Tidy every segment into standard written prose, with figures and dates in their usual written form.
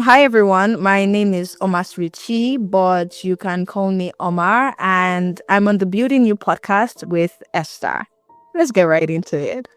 Hi everyone, my name is Omar Richie, but you can call me Omar, and I'm on the Building New podcast with Esther. Let's get right into it.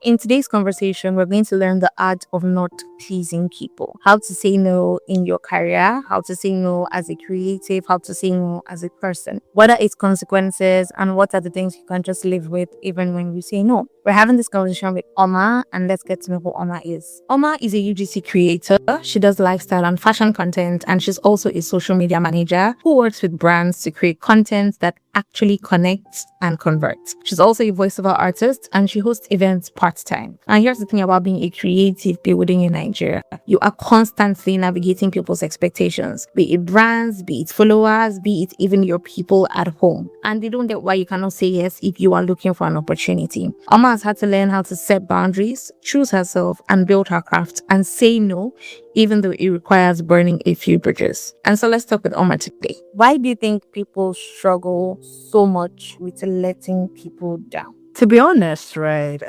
In today's conversation, we're going to learn the art of not pleasing people. How to say no in your career, how to say no as a creative, how to say no as a person. What are its consequences and what are the things you can just live with even when you say no? We're having this conversation with Omar, and let's get to know who Omar is. Omar is a UGC creator. She does lifestyle and fashion content, and she's also a social media manager who works with brands to create content that actually connects and converts. She's also a voiceover artist and she hosts events part-time. And here's the thing about being a creative building in Nigeria. You are constantly navigating people's expectations, be it brands, be it followers, be it even your people at home. And they don't get why you cannot say yes if you are looking for an opportunity. Oma has had to learn how to set boundaries, choose herself, and build her craft and say no, even though it requires burning a few bridges. And so let's talk with Omar today. Why do you think people struggle so much with letting people down? To be honest, right,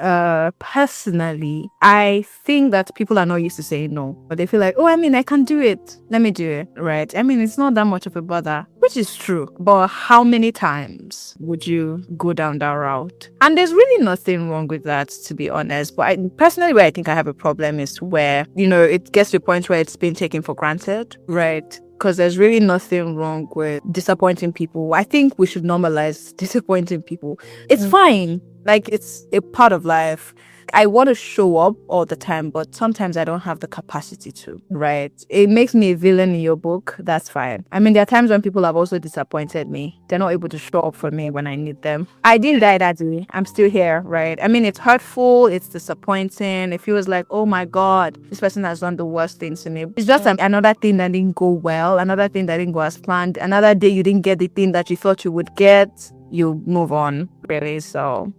personally, I think that people are not used to saying no, but they feel like, oh, I can do it. Let me do it, right? It's not that much of a bother, which is true. But how many times would you go down that route? And there's really nothing wrong with that, to be honest. But personally, where I think I have a problem is where, it gets to a point where it's been taken for granted, right? Because there's really nothing wrong with disappointing people. I think we should normalize disappointing people. It's fine. Like, it's a part of life. I want to show up all the time, but sometimes I don't have the capacity to, right? It makes me a villain in your book. That's fine. There are times when people have also disappointed me. They're not able to show up for me when I need them. I didn't die that day. I'm still here, right? It's hurtful. It's disappointing. It feels like, oh my God, this person has done the worst thing to me. It's just another thing that didn't go well, another thing that didn't go as planned, another day you didn't get the thing that you thought you would get. You move on, really. So,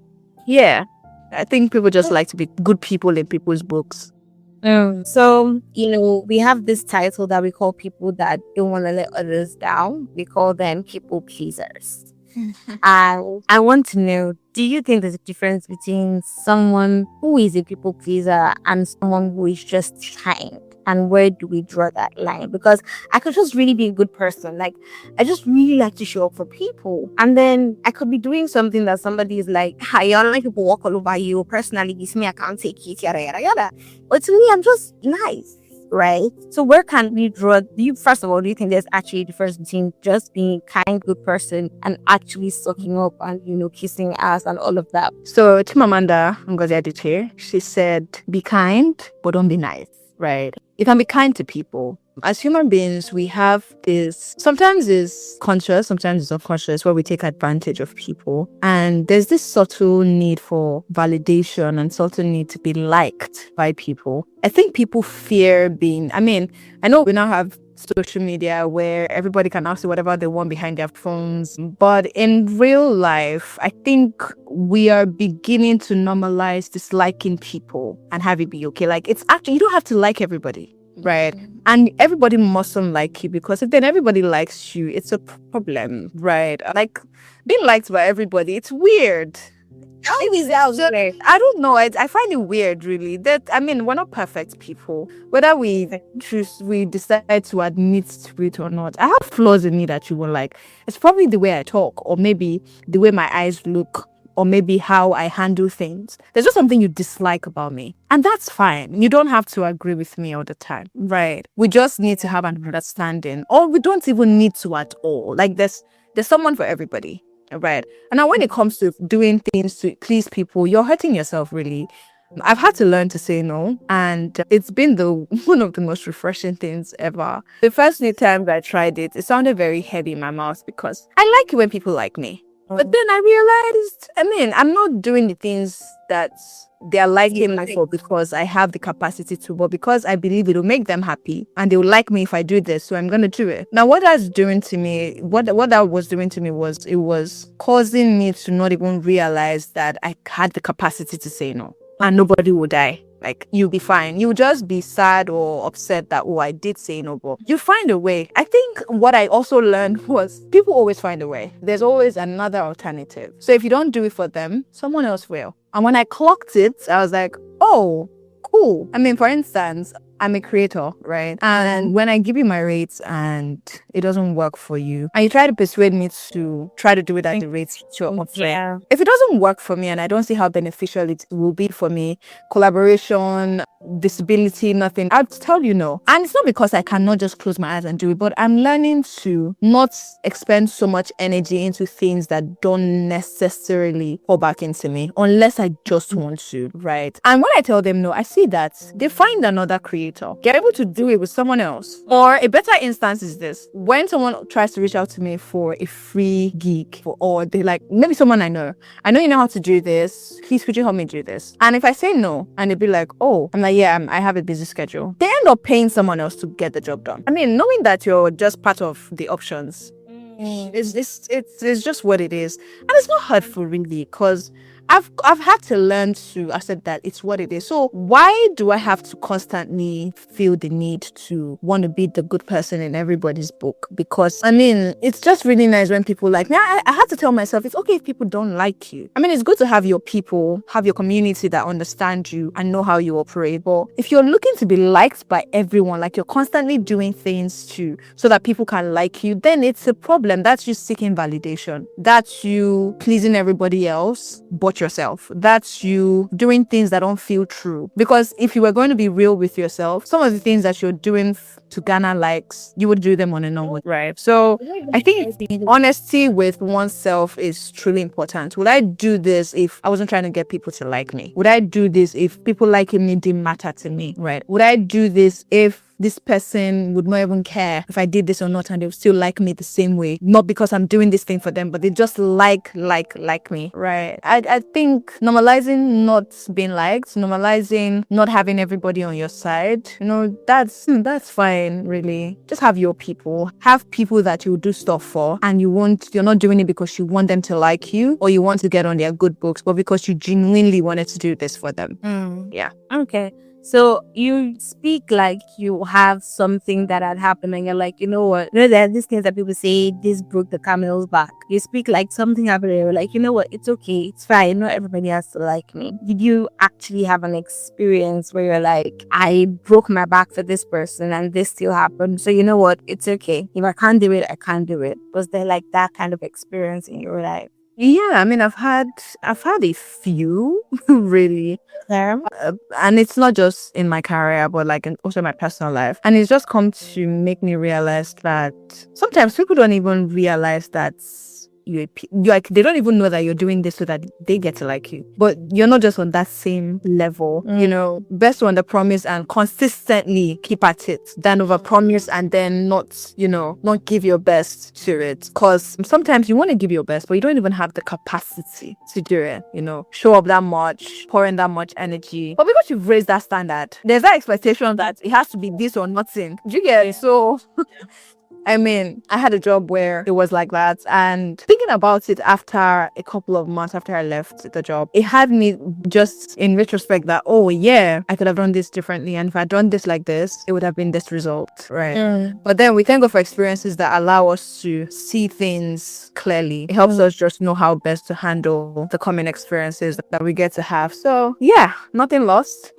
yeah. I think people just like to be good people in people's books. So, we have this title that we call people that don't want to let others down. We call them people pleasers. And I want to know, do you think there's a difference between someone who is a people pleaser and someone who is just kind? And where do we draw that line? Because I could just really be a good person. Like, I just really like to show up for people. And then I could be doing something that somebody is like, hi, you don't like people walk all over you. Personally, this me, I can't take it, yada, yada, yada. But to me, I'm just nice. Right? So where can we draw? First of all, do you think there's actually a difference between just being a kind, good person and actually sucking up and, kissing ass and all of that? So Chimamanda Ngozi Adichie, she said, be kind, but don't be nice, right? You can be kind to people. As human beings, we have this, sometimes it's conscious, sometimes it's unconscious, where we take advantage of people. And there's this subtle need for validation and subtle need to be liked by people. I think people fear being, I know we now have social media where everybody can now see whatever they want behind their phones. But in real life, I think we are beginning to normalize disliking people and have it be okay. Like, it's actually, you don't have to like everybody, right? And everybody mustn't like you, because if then everybody likes you, it's a problem, right? Like, being liked by everybody, it's weird. How is that? I don't know. I find it weird, really. We're not perfect people. Whether we decide to admit to it or not. I have flaws in me that you won't like. It's probably the way I talk, or maybe the way my eyes look, or maybe how I handle things. There's just something you dislike about me. And that's fine. You don't have to agree with me all the time. Right. We just need to have an understanding. Or we don't even need to at all. Like, there's someone for everybody. Right. And now when it comes to doing things to please people, you're hurting yourself, really. I've had to learn to say no, and it's been one of the most refreshing things ever. The first few times I tried it, it sounded very heavy in my mouth, because I like it when people like me. But then I realized, I'm not doing the things that they're liking me for because I have the capacity to, but because I believe it'll make them happy and they'll like me if I do this, so I'm going to do it. Now, what that's doing to me, what that was doing to me was, it was causing me to not even realize that I had the capacity to say no. And nobody will die. Like, you'll be fine. You'll just be sad or upset that, oh, I did say no, but you find a way. I think what I also learned was people always find a way. There's always another alternative. So if you don't do it for them, someone else will. And when I clocked it, I was like, oh, cool. I mean, for instance, I'm a creator, right? And when I give you my rates and it doesn't work for you, and you try to persuade me to try to do it at the rates you're offering, Yeah. if it doesn't work for me and I don't see how beneficial it will be for me, collaboration, disability, nothing, I'd tell you no. And it's not because I cannot just close my eyes and do it, but I'm learning to not expend so much energy into things that don't necessarily pour back into me unless I just want to, right? And when I tell them no, I see that they find another creator. They're able to do it with someone else. Or a better instance is this: when someone tries to reach out to me for a free gig, or they like, maybe someone I know you know how to do this, please could you help me do this? And if I say no, and they'd be like, oh, I'm like, yeah, I have a busy schedule, they end up paying someone else to get the job done. I mean, knowing that you're just part of the options, it's just what it is. And it's not hurtful really, because I've had to learn to accept that it's what it is. So why do I have to constantly feel the need to want to be the good person in everybody's book? Because I mean, it's just really nice when people like me. I had to tell myself it's okay if people don't like you. I mean, it's good to have your people, have your community that understand you and know how you operate. But if you're looking to be liked by everyone, like you're constantly doing things so that people can like you, then it's a problem. That's you seeking validation. That's you pleasing everybody else but yourself. That's you doing things that don't feel true. Because if you were going to be real with yourself, some of the things that you're doing to garner likes, you would do them on a normal, right? So I think honesty with oneself is truly important. Would I do this if I wasn't trying to get people to like me? Would I do this if people liking me didn't matter to me, right? Would I do this if this person would not even care if I did this or not, and they would still like me the same way? Not because I'm doing this thing for them, but they just like me, right? I think normalizing not being liked, normalizing not having everybody on your side, that's fine, really. Just have your people. Have people that you do stuff for, and you're not doing it because you want them to like you or you want to get on their good books, but because you genuinely wanted to do this for them. Yeah. Okay. So you speak like you have something that had happened and you're like, you know what? There are these things that people say, this broke the camel's back. You speak like something happened and you're like, you know what? It's okay. It's fine. Not everybody has to like me. Did you actually have an experience where you're like, I broke my back for this person and this still happened? So you know what? It's okay. If I can't do it, I can't do it. Was there like that kind of experience in your life? Yeah, I mean, I've had a few, really. Yeah. And it's not just in my career, but like also my personal life. And it's just come to make me realize that sometimes people don't even realize that like they don't even know that you're doing this so that they get to like you, but you're not just on that same level. Best to under promise and consistently keep at it than over promise and then not give your best to it, because sometimes you want to give your best but you don't even have the capacity to do it, show up that much, pour in that much energy, but because you've raised that standard, there's that expectation that it has to be this or nothing. Do you get it? So I mean, I had a job where it was like that, and thinking about it after a couple of months after I left the job, it had me just in retrospect that, oh yeah, I could have done this differently, and if I'd done this like this, it would have been this result, right? But then we thank God for experiences that allow us to see things clearly. It helps us just know how best to handle the common experiences that we get to have. So yeah, nothing lost.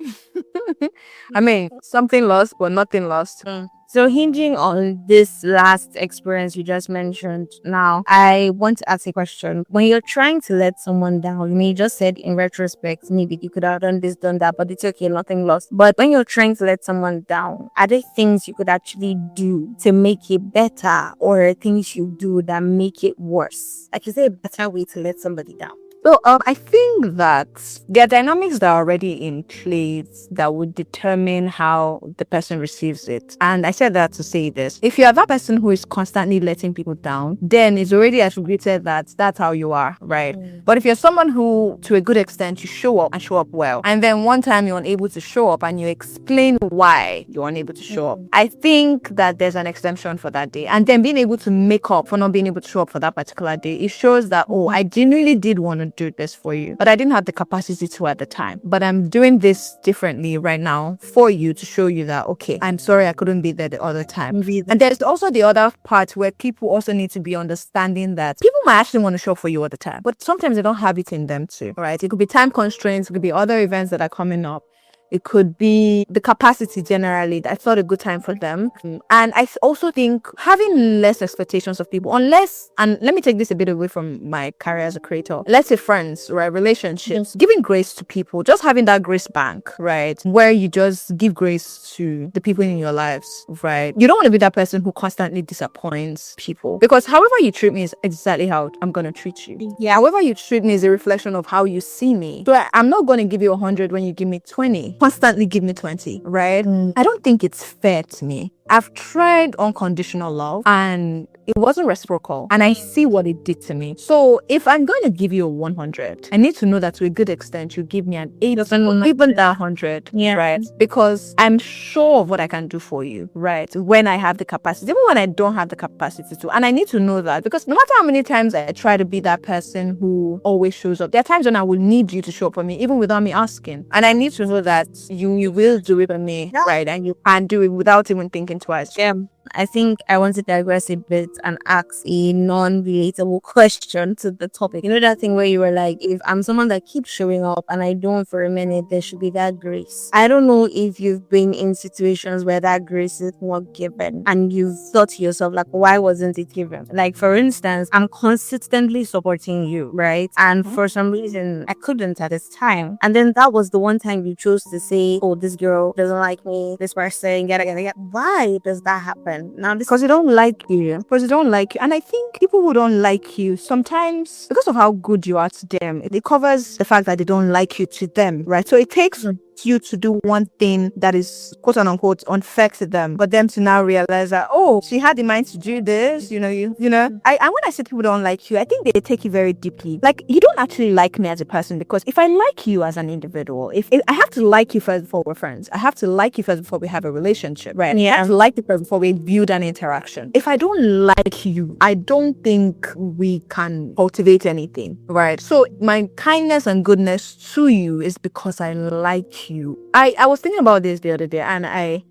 I mean, something lost, but nothing lost. So hinging on this last experience you just mentioned now, I want to ask a question. When you're trying to let someone down, you just said in retrospect, maybe you could have done this, done that, but it's okay, nothing lost. But when you're trying to let someone down, are there things you could actually do to make it better, or things you do that make it worse? Like, is there a better way to let somebody down? So I think that there are dynamics that are already in place that would determine how the person receives it. And I said that to say this: if you are that person who is constantly letting people down, then it's already attributed that that's how you are, right? But if you're someone who, to a good extent, you show up and show up well, and then one time you're unable to show up and you explain why you're unable to show up, I think that there's an exemption for that day. And then being able to make up for not being able to show up for that particular day, it shows that, oh, I genuinely did want to do this for you, but I didn't have the capacity to at the time. But I'm doing this differently right now for you to show you that, okay, I'm sorry I couldn't be there the other time. And there's also the other part where people also need to be understanding that people might actually want to show up for you all the time, but sometimes they don't have it in them too, right? It could be time constraints, it could be other events that are coming up. It could be the capacity generally. That's not a good time for them. And I also think having less expectations of people, unless, and let me take this a bit away from my career as a creator. Let's say friends, right? Relationships, giving grace to people, just having that grace bank, right? Where you just give grace to the people in your lives, right? You don't want to be that person who constantly disappoints people, because however you treat me is exactly how I'm going to treat you. Yeah. However you treat me is a reflection of how you see me. So I'm not going to give you 100 when you give me 20. Constantly give me 20, right? I don't think it's fair to me. I've tried unconditional love and it wasn't reciprocal, and I see what it did to me. So if I'm going to give you a 100, I need to know that to a good extent you give me an 80 or even that 100, right? Because I'm sure of what I can do for you, right? When I have the capacity, even when I don't have the capacity to. And I need to know that, because no matter how many times I try to be that person who always shows up, there are times when I will need you to show up for me even without me asking. And I need to know that you will do it for me, right? And you can do it without even thinking twice. Yeah. I think I want to digress a bit and ask a non-relatable question to the topic. You know that thing where you were like, if I'm someone that keeps showing up and I don't for a minute, there should be that grace. I don't know if you've been in situations where that grace is not given and you've thought to yourself, like, why wasn't it given? Like, for instance, I'm consistently supporting you, right? And for some reason, I couldn't at this time. And then that was the one time you chose to say, oh, this girl doesn't like me, this person, yada. Why does that happen? Now, because they don't like you. Because they don't like you. And I think people who don't like you, sometimes because of how good you are to them, it covers the fact that they don't like you to them, right? So it takes you to do one thing that is quote unquote unfair to them, but them to now realize that, oh, she had the mind to do this, you know. And when I say people don't like you, I think they take it very deeply. Like, you don't actually like me as a person, because if I like you as an individual, if I have to like you first before we're friends, I have to like you first before we have a relationship, right? I have to like the person before we build an interaction. If I don't like you, I don't think we can cultivate anything, right? So my kindness and goodness to you is because I like you. I was thinking about this the other day, and I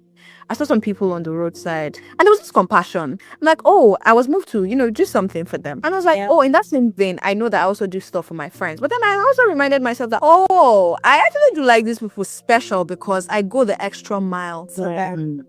saw some people on the roadside, and there was this compassion. I'm like, oh, I was moved to, do something for them. And I was like, oh, in that same vein, I know that I also do stuff for my friends. But then I also reminded myself that, oh, I actually do like these people special because I go the extra mile for them.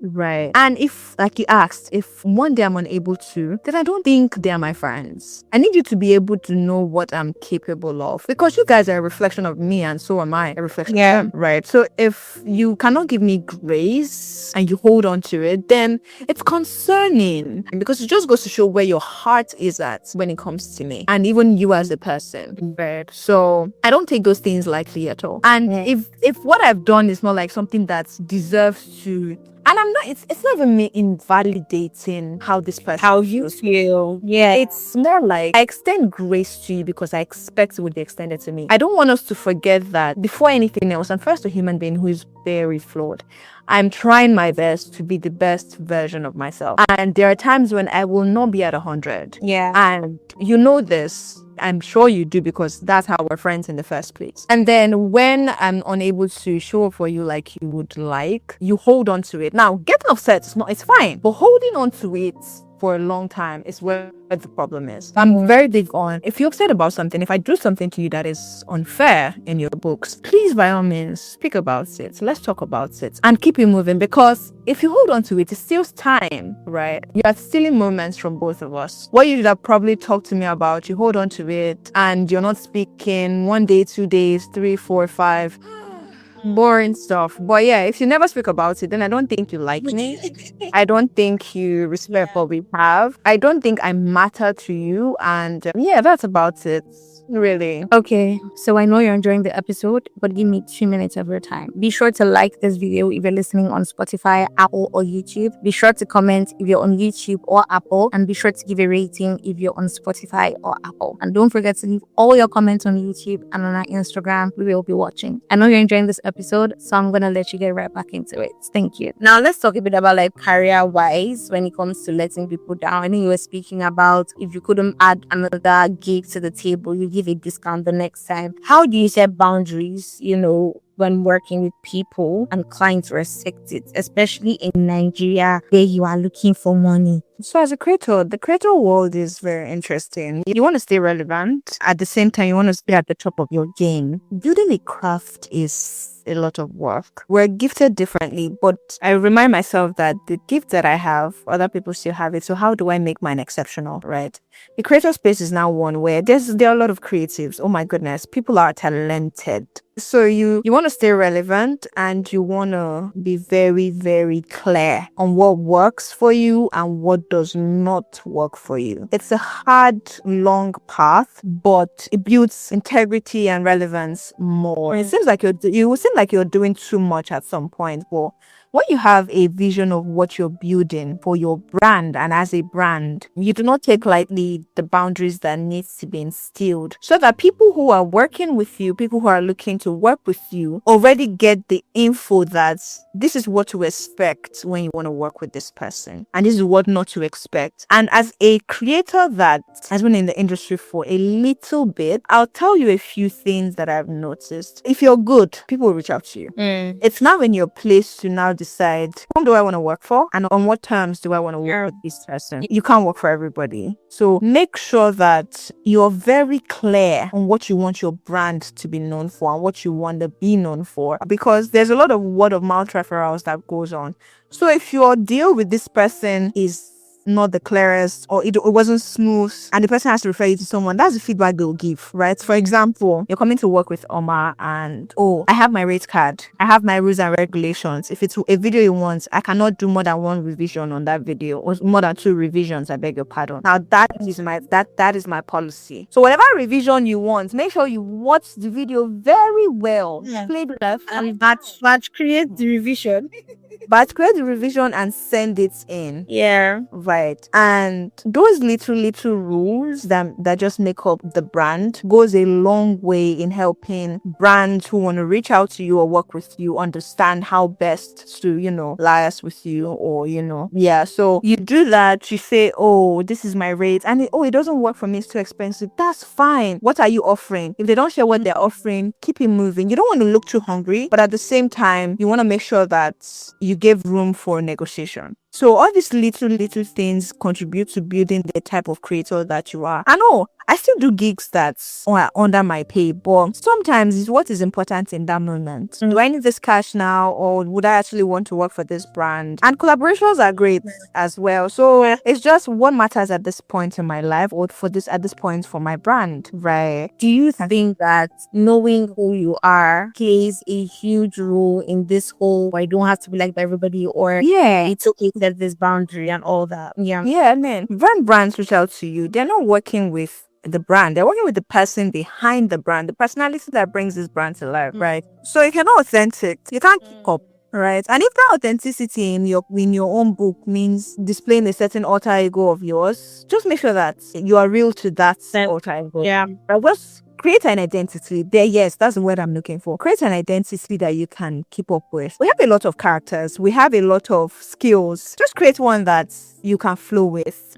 Right. And if, like you asked, if one day I'm unable to, then I don't think they're my friends. I need you to be able to know what I'm capable of, because you guys are a reflection of me, and so am I a reflection of them, right? So if you cannot give me grace and you hold on to it, then it's concerning, because it just goes to show where your heart is at when it comes to me, and even you as a person, right? So I don't take those things lightly at all. And if what I've done is not like something that deserves to, and I'm not, it's not even me invalidating how this person, how you feel. Yeah. It's more like I extend grace to you because I expect it would be extended to me. I don't want us to forget that before anything else, I'm first a human being who is very flawed. I'm trying my best to be the best version of myself. And there are times when I will not be at 100. Yeah. And you know this. I'm sure you do, because that's how we're friends in the first place. And then when I'm unable to show up for you like you would like, you hold on to it. Now, getting upset, it's fine. But holding on to it for a long time is where the problem is. I'm very big on, if you're upset about something, if I do something to you that is unfair in your books, please, by all means, speak about it. Let's talk about it and keep it moving, because if you hold on to it, it steals time, right? You are stealing moments from both of us. What you should have probably talked to me about, you hold on to it and you're not speaking 1 day, 2 days, 3, 4, 5. Boring stuff. But yeah, if you never speak about it, then I don't think you like me. I don't think you respect what we have. I don't think I matter to you. And yeah, that's about it. Really. Okay, so I know you're enjoying the episode, but give me 2 minutes of your time. Be sure to like this video if you're listening on Spotify, Apple, or YouTube. Be sure to comment if you're on YouTube or Apple, and be sure to give a rating if you're on Spotify or Apple. And don't forget to leave all your comments on YouTube and on our Instagram. We will be watching. I know you're enjoying this episode, so I'm gonna let you get right back into it. Thank you. Now let's talk a bit about like career-wise when it comes to letting people down. I think you were speaking about if you couldn't add another gig to the table, you give a discount the next time. How do you set boundaries, when working with people and clients respect it, especially in Nigeria where you are looking for money? So as a creator, the creator world is very interesting. You want to stay relevant. At the same time, you want to stay at the top of your game. Building a craft is a lot of work. We're gifted differently, but I remind myself that the gift that I have, other people still have it. So how do I make mine exceptional, right? The creator space is now one where there are a lot of creatives. Oh my goodness, people are talented. So you want to stay relevant and you want to be very, very clear on what works for you and what does not work for you. It's a hard, long path, but it builds integrity and relevance more. It seems like you will seem like you're doing too much at some point, but when you have a vision of what you're building for your brand and as a brand, you do not take lightly the boundaries that needs to be instilled so that people who are working with you, people who are looking to work with you already get the info that this is what to expect when you want to work with this person and this is what not to expect. And as a creator that has been in the industry for a little bit, I'll tell you a few things that I've noticed. If you're good, people will reach out to you. It's now in your place to now decide whom do I want to work for and on what terms do I want to work with this person. You can't work for everybody. So make sure that you're very clear on what you want your brand to be known for and what you want to be known for, because there's a lot of word of mouth referrals that goes on. So if your deal with this person is not the clearest or it wasn't smooth and the person has to refer you to someone, that's the feedback they'll give, right? For example, you're coming to work with Omar and I have my rate card, I have my rules and regulations. If it's a video you want, I cannot do more than one revision on that video or more than 2 revisions, I beg your pardon. Now that is my policy. So whatever revision you want, make sure you watch the video very well. Play the left and But create the revision. but create the revision and send it in. Yeah. Right. And those little rules that just make up the brand goes a long way in helping brands who want to reach out to you or work with you understand how best to, liaise with you or, yeah. So you do that, you say, oh, this is my rate. And it doesn't work for me, it's too expensive. That's fine. What are you offering? If they don't share what they're offering, keep it moving. You don't want to look too hungry, but at the same time, you want to make sure that you give room for negotiation. So all these little things contribute to building the type of creator that you are. I know I still do gigs that are under my pay, but sometimes it's what is important in that moment. Do I need this cash now, or would I actually want to work for this brand? And collaborations are great as well. So it's just what matters at this point in my life, or at this point for my brand, right? Do you think that knowing who you are plays a huge role in this whole I don't have to be like everybody, or it's okay to set this boundary and all that? Yeah, man. When brands reach out to you, they're not working with the brand, they're working with the person behind the brand, the personality that brings this brand to life, right? So if you're not authentic, you can't keep up. Right. And if that authenticity in your own book means displaying a certain alter ego of yours, just make sure that you are real to that alter ego. Yeah. Right? Just create an identity there. Yes, that's the word I'm looking for. Create an identity that you can keep up with. We have a lot of characters. We have a lot of skills. Just create one that you can flow with.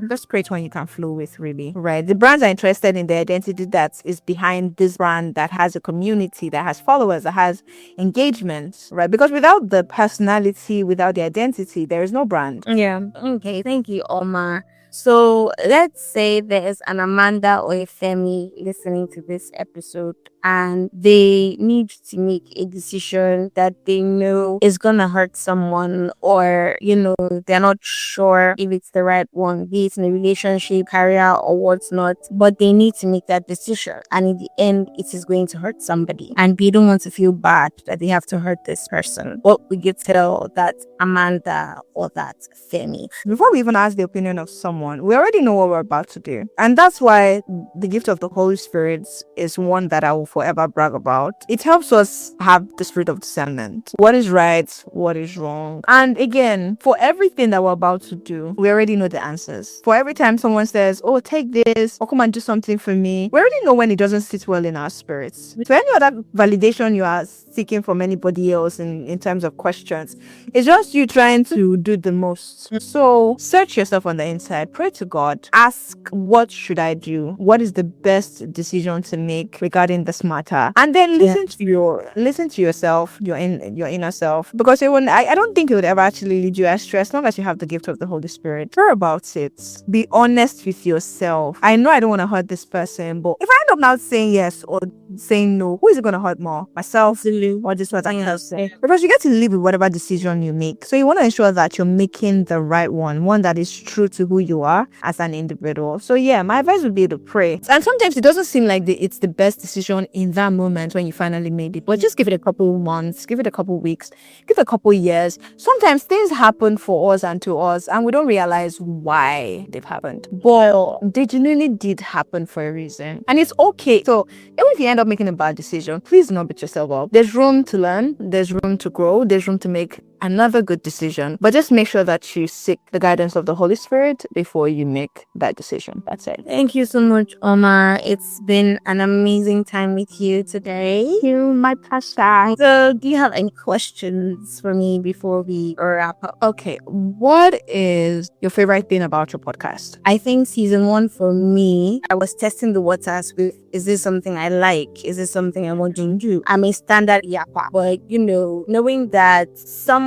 Just create one you can flow with, really. Right. The brands are interested in the identity that is behind this brand, that has a community, that has followers, that has engagement. Right. Because without the personality, without the identity, there is no brand. Yeah. Okay. Thank you, Omar. So let's say there's an Amanda or a Femi listening to this episode and they need to make a decision that they know is gonna hurt someone, or they're not sure if it's the right one, be it in a relationship, career, or what's not, but they need to make that decision, and in the end it is going to hurt somebody and they don't want to feel bad that they have to hurt this person. What would you tell that Amanda or that Femi? Before we even ask the opinion of someone, we already know what we're about to do, and that's why the gift of the Holy Spirit is one that I will forever brag about. It helps us have the spirit of discernment. What is right? What is wrong? And again, for everything that we're about to do, we already know the answers. For every time someone says, oh, take this, or come and do something for me, we already know when it doesn't sit well in our spirits. For any other validation you are seeking from anybody else in terms of questions, it's just you trying to do the most. So search yourself on the inside. pray to God. Ask, what should I do? What is the best decision to make regarding this matter? And then listen to yourself, your inner self. Because I don't think it would ever actually lead you astray as long as you have the gift of the Holy Spirit. Pray about it. Be honest with yourself. I know I don't want to hurt this person, but if I end up now saying yes or saying no, who is it going to hurt more? Myself or this other person? Because you get to live with whatever decision you make. So you want to ensure that you're making the right one that is true to who you are as an individual. So yeah, my advice would be to pray. And sometimes it doesn't seem like it's the best decision in that moment when you finally made it, but just give it a couple months, give it a couple weeks, give it a couple years. Sometimes things happen for us and to us and we don't realize why they've happened, but they genuinely did happen for a reason, and it's okay. So even if you end up making a bad decision, please do not beat yourself up. There's room to learn, there's room to grow, there's room to make another good decision, but just make sure that you seek the guidance of the Holy Spirit before you make that decision. That's it. Thank you so much, Omar. It's been an amazing time with you today. Thank you, my pastor. So, do you have any questions for me before we wrap up? Okay, what is your favorite thing about your podcast? I think season 1 for me, I was testing the waters with, is this something I like? Is this something I want to do? I'm a standard yapper, but knowing that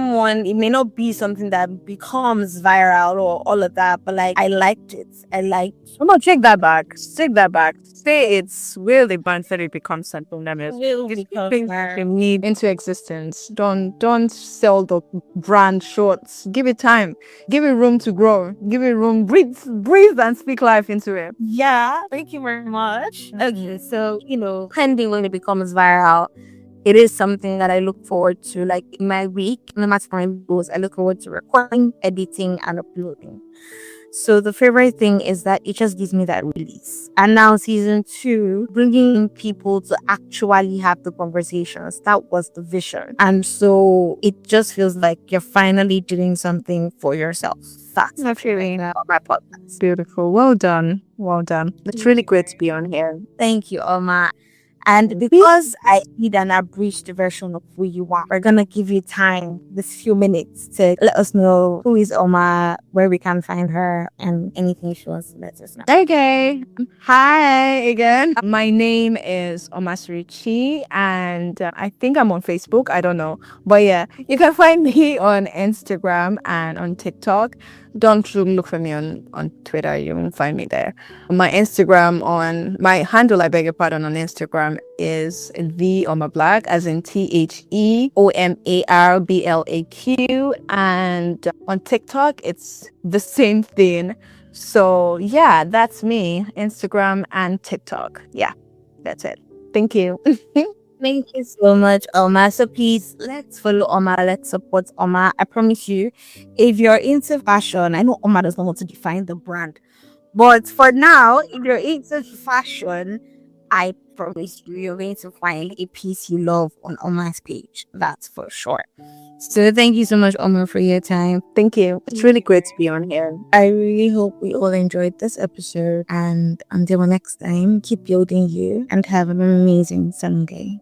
it may not be something that becomes viral or all of that, but like I liked it. Oh no, take that back. Say it's really bad that it becomes something that is you need into existence. Don't sell the brand shorts. Give it time. Give it room to grow. Give it room. Breathe and speak life into it. Yeah, thank you very much. Okay, so pending when it becomes viral, it is something that I look forward to. Like in my week, no matter how it goes, I look forward to recording, editing, and uploading. So the favorite thing is that it just gives me that release. And now season 2, bringing in people to actually have the conversations. That was the vision. And so it just feels like you're finally doing something for yourself. That's really my podcast. Beautiful. Well done. It's really great to be on here. Thank you, Omar. And because I did an abridged version of who you are, we're going to give you time, this few minutes, to let us know who is Omar, where we can find her, and anything she wants to let us know. Okay. Hi again. My name is Omar Surichi, and I think I'm on Facebook. I don't know. But yeah, you can find me on Instagram and on TikTok. Don't look for me on Twitter. You won't find me there. My handle, I beg your pardon, on Instagram is the Omar Black, as in TheOmarBlaq, and on TikTok it's the same thing. So yeah, that's me, Instagram and TikTok. Yeah, that's it. Thank you. Thank you so much, Omar. So please, let's follow Omar. Let's support Omar. I promise you, if you're into fashion, I know Omar does not want to define the brand, but for now, if you're into fashion, I promise you're going to find a piece you love on Omar's page. That's for sure. So thank you so much, Omar, for your time. Thank you. It's really great to be on here. I really hope we all enjoyed this episode. And until next time, keep building you and have an amazing Sunday.